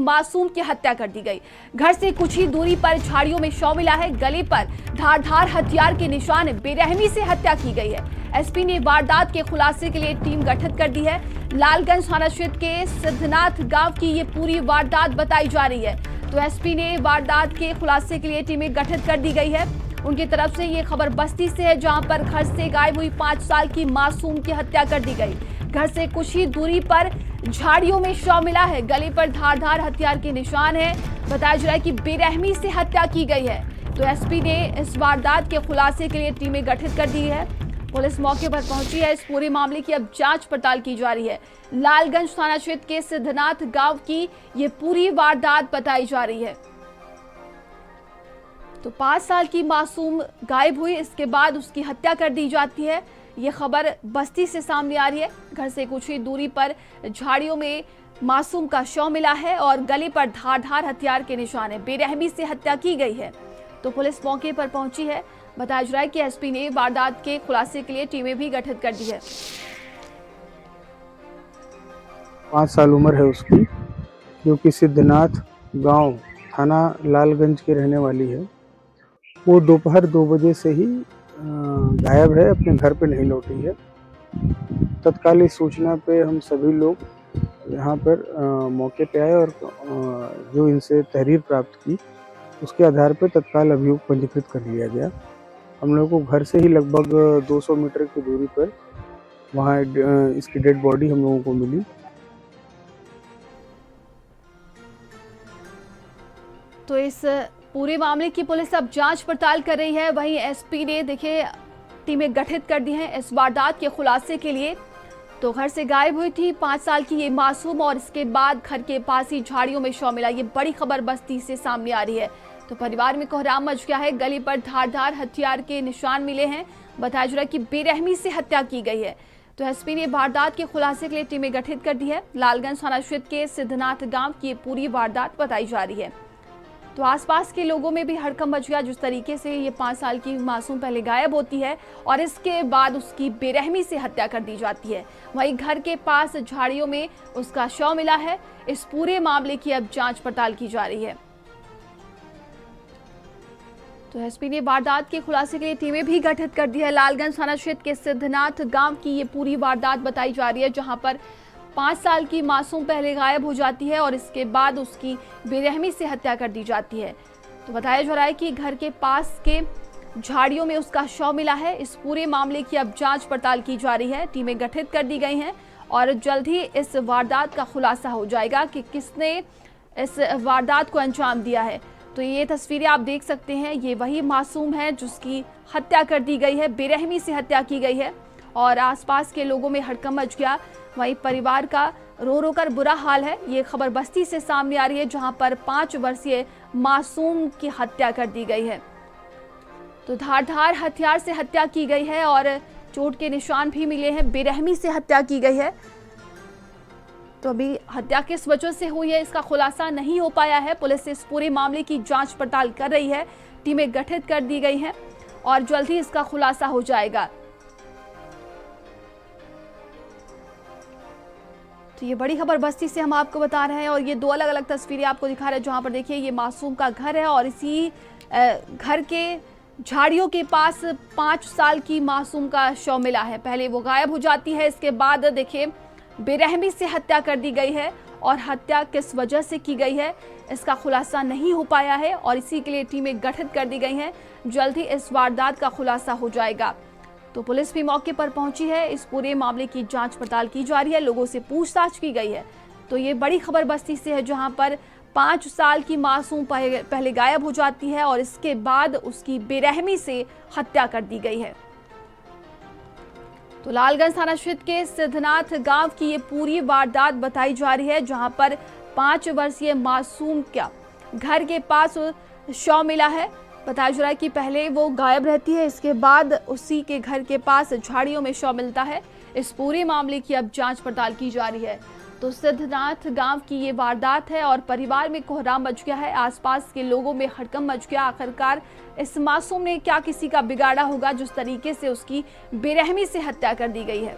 मासूम की हत्या कर दी गई। घर से कुछ ही दूरी पर झाड़ियों में शव मिला है, गले पर धारदार हथियार के निशान, बेरहमी से हत्या की गई है। एसपी ने वारदात के खुलासे के लिए टीम गठित कर दी है। लालगंज थाना क्षेत्र के सिद्धनाथ गांव की ये पूरी वारदात बताई जा रही है। तो एसपी ने वारदात के खुलासे के लिए टीमें गठित कर दी गई है। उनकी तरफ से ये खबर बस्ती से है, जहां पर घर से गायब हुई 5 साल की मासूम की हत्या कर दी गई। घर से कुछ ही दूरी पर झाड़ियों में शव मिला है, गले पर धारदार हथियार के निशान है। बताया जा रहा है कि बेरहमी से हत्या की गई है। तो एसपी ने इस वारदात के खुलासे के लिए टीमें गठित कर दी है। पुलिस मौके पर पहुंची है। इस पूरे मामले की अब जांच पड़ताल की जा रही है। लालगंज थाना क्षेत्र के सिद्धनाथ गांव की ये पूरी वारदात बताई जा रही है। तो 5 साल की मासूम गायब हुई, इसके बाद उसकी हत्या कर दी जाती है। ये खबर बस्ती से सामने आ रही है। घर से कुछ ही दूरी पर झाड़ियों में मासूम का शव मिला है और गले पर धारदार हथियार के निशान है। बेरहमी से हत्या की गई है। तो पुलिस मौके पर पहुंची है। बताया जा रहा है कि एसपी ने वारदात के खुलासे के लिए टीमें भी गठित कर दी है। 5 साल उम्र है उसकी, क्योंकि सिद्धनाथ गांव थाना लालगंज की रहने वाली है। वो दोपहर 2 बजे से ही गायब है, अपने घर पे नहीं लौटी है। तत्काल इस सूचना पे हम सभी लोग यहाँ पर मौके पे आए और जो इनसे तहरीर प्राप्त की, उसके आधार पर तत्काल अभियोग पंजीकृत कर लिया गया। हम लोग को घर से ही लगभग 200 मीटर की दूरी पर वहाँ इसकी डेड बॉडी हम लोगों को मिली। तो इस पूरे मामले की पुलिस अब जांच पड़ताल कर रही है। वहीं एसपी ने देखिए टीमें गठित कर दी हैं इस वारदात के खुलासे के लिए। तो घर से गायब हुई थी 5 साल की ये मासूम और इसके बाद घर के पास ही झाड़ियों में शव मिला। ये बड़ी खबर बस्ती से सामने आ रही है। तो परिवार में कोहराम मच गया है। गले पर धारदार हथियार के निशान मिले हैं। बताया जा रहा है कि बेरहमी से हत्या की गई है। तो एसपी ने वारदात के खुलासे के लिए टीमें गठित कर दी है। लालगंज थाना क्षेत्र के सिद्धनाथ गांव की पूरी वारदात बताई जा रही है। तो आसपास के लोगों में भी हड़कंप मच गया। जिस तरीके से ये 5 साल की मासूम पहले गायब होती है और इसके बाद उसकी बेरहमी से हत्या कर दी जाती है। वहीं घर के पास झाड़ियों में उसका शव मिला है। इस पूरे मामले की अब जांच पड़ताल की जा रही है। तो एसपी ने वारदात के खुलासे के लिए टीमें भी गठित कर दी है। लालगंज थाना क्षेत्र के सिद्धनाथ गांव की ये पूरी वारदात बताई जा रही है, जहां पर 5 साल की मासूम पहले गायब हो जाती है और इसके बाद उसकी बेरहमी से हत्या कर दी जाती है। तो बताया जा रहा है कि घर के पास के झाड़ियों में उसका शव मिला है। इस पूरे मामले की अब जांच पड़ताल की जा रही है। टीमें गठित कर दी गई हैं और जल्द ही इस वारदात का खुलासा हो जाएगा कि किसने इस वारदात को अंजाम दिया है। तो ये तस्वीरें आप देख सकते हैं, ये वही मासूम है जिसकी हत्या कर दी गई है, बेरहमी से हत्या की गई है और आसपास के लोगों में हड़कंप मच गया। वहीं परिवार का रो रो कर बुरा हाल है। ये खबर बस्ती से सामने आ रही है, जहां पर 5 वर्षीय मासूम की हत्या कर दी गई है। तो धारदार हथियार से हत्या की गई है और चोट के निशान भी मिले हैं। बेरहमी से हत्या की गई है। तो अभी हत्या किस वजह से हुई है इसका खुलासा नहीं हो पाया है। पुलिस इस पूरे मामले की जांच पड़ताल कर रही है। टीमें गठित कर दी गई हैं और जल्द ही इसका खुलासा हो जाएगा। तो ये बड़ी खबर बस्ती से हम आपको बता रहे हैं और ये 2 अलग अलग तस्वीरें आपको दिखा रहे हैं, जहां पर देखिए ये मासूम का घर है और इसी घर के झाड़ियों के पास 5 साल की मासूम का शव मिला है। पहले वो गायब हो जाती है, इसके बाद देखिए बेरहमी से हत्या कर दी गई है और हत्या किस वजह से की गई है इसका खुलासा नहीं हो पाया है और इसी के लिए टीमें गठित कर दी गई हैं। जल्द ही इस वारदात का खुलासा हो जाएगा। तो पुलिस भी मौके पर पहुंची है। इस पूरे मामले की जांच पड़ताल की जा रही है, लोगों से पूछताछ की गई है। तो ये बड़ी खबर बस्ती से है, जहां पर 5 साल की मासूम पहले गायब हो जाती है और इसके बाद उसकी बेरहमी से हत्या कर दी गई है। तो लालगंज थाना क्षेत्र के सिद्धनाथ गांव की ये पूरी वारदात बताई जा रही है, जहां पर 5 वर्षीय मासूम का घर के पास शव मिला है। बताया जा रहा है कि पहले वो गायब रहती है, इसके बाद उसी के घर के पास झाड़ियों में शव मिलता है। इस पूरे मामले की अब जांच पड़ताल की जा रही है। तो सिद्धनाथ गांव की ये वारदात है और परिवार में कोहराम मच गया है। आसपास के लोगों में हड़कंप मच गया। आखिरकार इस मासूम ने क्या किसी का बिगाड़ा होगा, जिस तरीके से उसकी बेरहमी से हत्या कर दी गई है।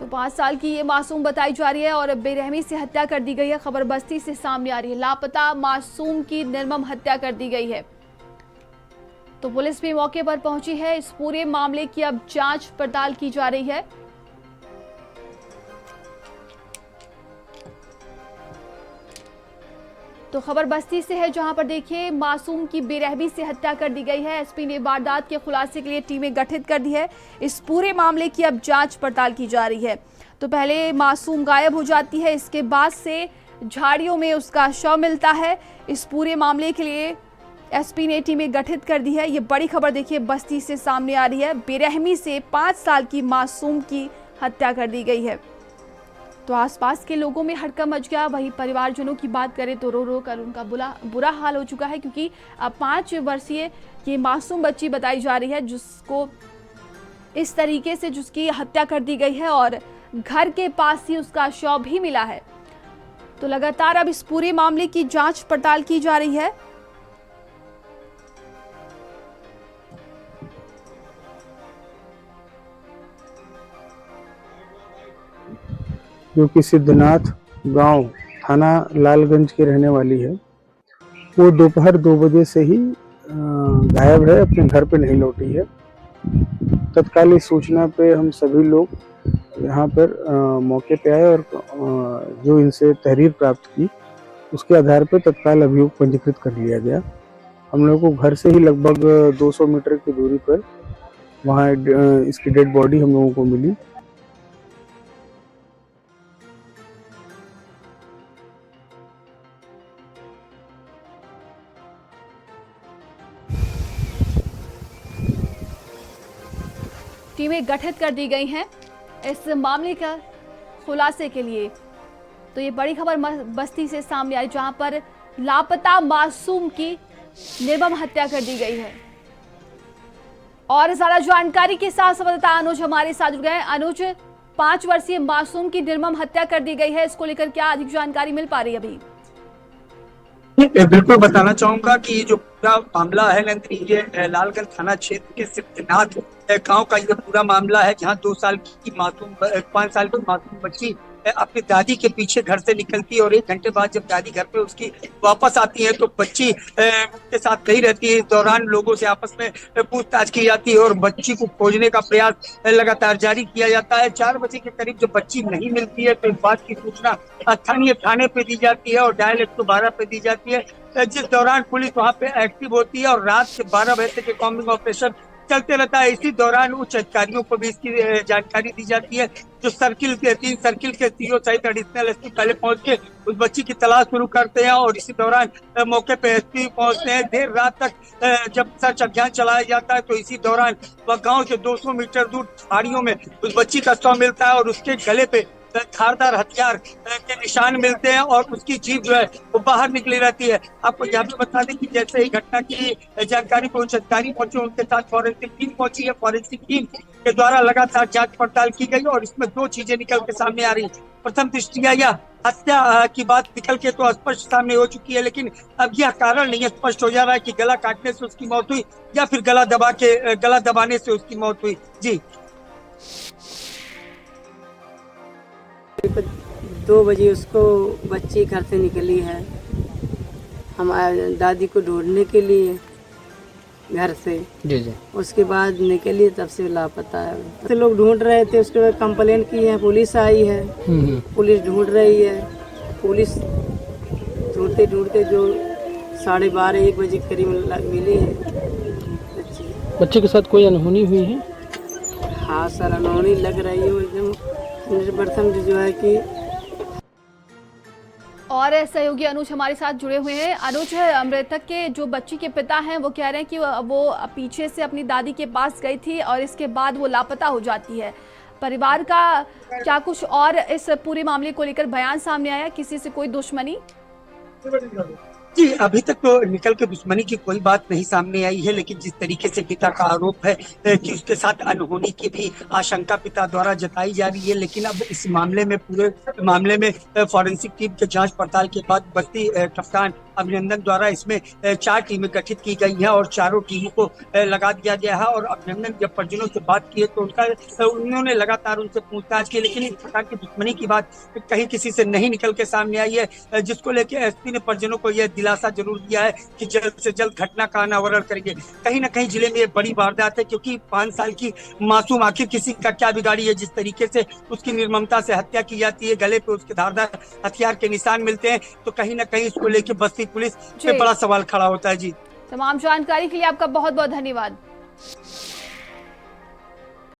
तो 5 साल की ये मासूम बताई जा रही है और बेरहमी से हत्या कर दी गई है। खबर बस्ती से सामने आ रही है, लापता मासूम की निर्मम हत्या कर दी गई है। तो पुलिस भी मौके पर पहुंची है। इस पूरे मामले की अब जांच पड़ताल की जा रही है। तो खबर बस्ती से है, जहां पर देखिए मासूम की बेरहमी से हत्या कर दी गई है। एसपी ने वारदात के खुलासे के लिए टीमें गठित कर दी है। इस पूरे मामले की अब जांच पड़ताल की जा रही है। तो पहले मासूम गायब हो जाती है, इसके बाद से झाड़ियों में उसका शव मिलता है। इस पूरे मामले के लिए एसपी ने टीमें गठित कर दी है। ये बड़ी खबर देखिए बस्ती से सामने आ रही है। बेरहमी से 5 साल की मासूम की हत्या कर दी गई है। तो आसपास के लोगों में हड़कंप मच गया। वहीं परिवारजनों की बात करें तो रो रो कर उनका बुरा हाल हो चुका है, क्योंकि अब 5 वर्षीय ये मासूम बच्ची बताई जा रही है जिसको इस तरीके से जिसकी हत्या कर दी गई है और घर के पास ही उसका शव भी मिला है। तो लगातार अब इस पूरे मामले की जांच पड़ताल की जा रही है। जो कि सिद्धनाथ गांव थाना लालगंज की रहने वाली है। वो दोपहर 2 बजे से ही गायब है, अपने घर पे नहीं लौटी है। तत्काल इस सूचना पे हम सभी लोग यहाँ पर मौके पे आए और जो इनसे तहरीर प्राप्त की उसके आधार पर तत्काल अभियोग पंजीकृत कर लिया गया। हम लोग को घर से ही लगभग 200 मीटर की दूरी पर वहाँ इसकी डेड बॉडी हम लोगों को मिली। टीमें गठित कर दी गई हैं इस मामले का खुलासे के लिए। तो ये बड़ी खबर बस्ती से सामने आई, जहां पर लापता मासूम की निर्मम हत्या कर दी गई है। और ज्यादा जानकारी के साथ संवाददाता अनुज हमारे साथ जुड़ गए। अनुज, 5 वर्षीय मासूम की निर्मम हत्या कर दी गई है, इसको लेकर क्या अधिक जानकारी मिल पा रही है अभी? बिल्कुल बताना चाहूंगा कि ये जो पूरा मामला है नंदनी, ये लालगंज थाना क्षेत्र के सिद्धनाथ गांव का ये पूरा मामला है, जहां 2 साल की मासूम 5 साल की मासूम बच्ची अपनी दादी के पीछे घर से निकलती है और 1 घंटे बाद जब दादी घर पे उसकी वापस आती है तो बच्ची के साथ कहीं रहती है। इस दौरान लोगों से आपस में पूछताछ की जाती है और बच्ची को खोजने का प्रयास लगातार जारी किया जाता है। 4 बजे के करीब जब बच्ची नहीं मिलती है तो इस बात की सूचना स्थानीय थाने पे दी जाती है और डायल 112 पे दी जाती है, जिस दौरान पुलिस वहां पे एक्टिव होती है और रात के 12 बजे तक कॉम्बिंग ऑपरेशन चलते रहता है। इसी दौरान उच्च अधिकारियों को भी इसकी जानकारी दी जाती है, जो 3 सर्किल के सीओ सहित एडिशनल एसपी पहले पहुंच के उस बच्ची की तलाश शुरू करते हैं और इसी दौरान मौके पे एसपी पहुंचते हैं। देर रात तक जब सर्च अभियान चलाया जाता है तो इसी दौरान वह गांव से 200 मीटर दूर झाड़ियों में उस बच्ची का शव मिलता है और उसके गले पे धारदार हथियार के निशान मिलते हैं और उसकी जीभ जो है वो बाहर निकली रहती है। आपको यह भी बता दें कि जैसे ही घटना की जानकारी को उच्च अधिकारी पहुंचे, उनके साथ फॉरेंसिक टीम पहुंची है। फॉरेंसिक टीम के द्वारा लगातार जांच पड़ताल की गई और इसमें 2 चीजें निकल के सामने आ रही। प्रथम दृष्टिया यह हत्या की बात निकल के तो स्पष्ट सामने हो चुकी है, लेकिन अब यह कारण नहीं स्पष्ट हो जा रहा है कि गला काटने से उसकी मौत हुई या फिर गला दबाने से उसकी मौत हुई। जी 2 बजे उसको बच्ची घर से निकली है हमारे दादी को ढूंढने के लिए घर से। जी। उसके बाद निकली, तब से लापता है। तो लोग ढूंढ रहे थे, उसके बाद कंप्लेन की है, पुलिस आई है, पुलिस ढूंढ रही है। पुलिस ढूंढते ढूंढते जो 12:30-1 बजे करीब मिली है बच्चे के साथ कोई अनहोनी हुई है? हाँ सर, अनहोनी लग रही है एकदम 100% जो है कि। और सहयोगी अनुज हमारे साथ जुड़े हुए हैं। अनुज, मृतक के जो बच्ची के पिता हैं वो कह रहे हैं कि वो पीछे से अपनी दादी के पास गई थी और इसके बाद वो लापता हो जाती है। परिवार का क्या कुछ और इस पूरे मामले को लेकर बयान सामने आया? किसी से कोई दुश्मनी? जी, अभी तक तो निकल के दुश्मनी की कोई बात नहीं सामने आई है, लेकिन जिस तरीके से पिता का आरोप है कि उसके साथ अनहोनी की भी आशंका पिता द्वारा जताई जा रही है, लेकिन अब इस मामले में पूरे मामले में फॉरेंसिक टीम के जांच पड़ताल के बाद बस्ती कप्तान अभिनंदन द्वारा इसमें 4 टीमें गठित की गई हैं और चारों टीमों को लगा दिया गया है। और अभिनंदन जब परिजनों से बात की तो उन्होंने लगातार उनसे पूछताछ की, लेकिन इस प्रकार की दुश्मनी की बात कहीं किसी से नहीं निकल के सामने आई है, जिसको लेकर एसपी ने परिजनों को यह दिलासा जरूर दिया है कि जल्द से जल्द घटना का अनावरण करेंगे। कहीं ना कहीं जिले में एक बड़ी वारदात है, क्योंकि 5 साल की मासूम आखिर किसी का क्या बिगाड़ी है, जिस तरीके से उसकी निर्ममता से हत्या की जाती है, गले पे उसके धारदार हथियार के निशान मिलते हैं, तो कहीं ना कहीं इसको लेकर बस्ती पुलिस पे बड़ा सवाल खड़ा होता है। जी, तमाम जानकारी के लिए आपका बहुत बहुत धन्यवाद।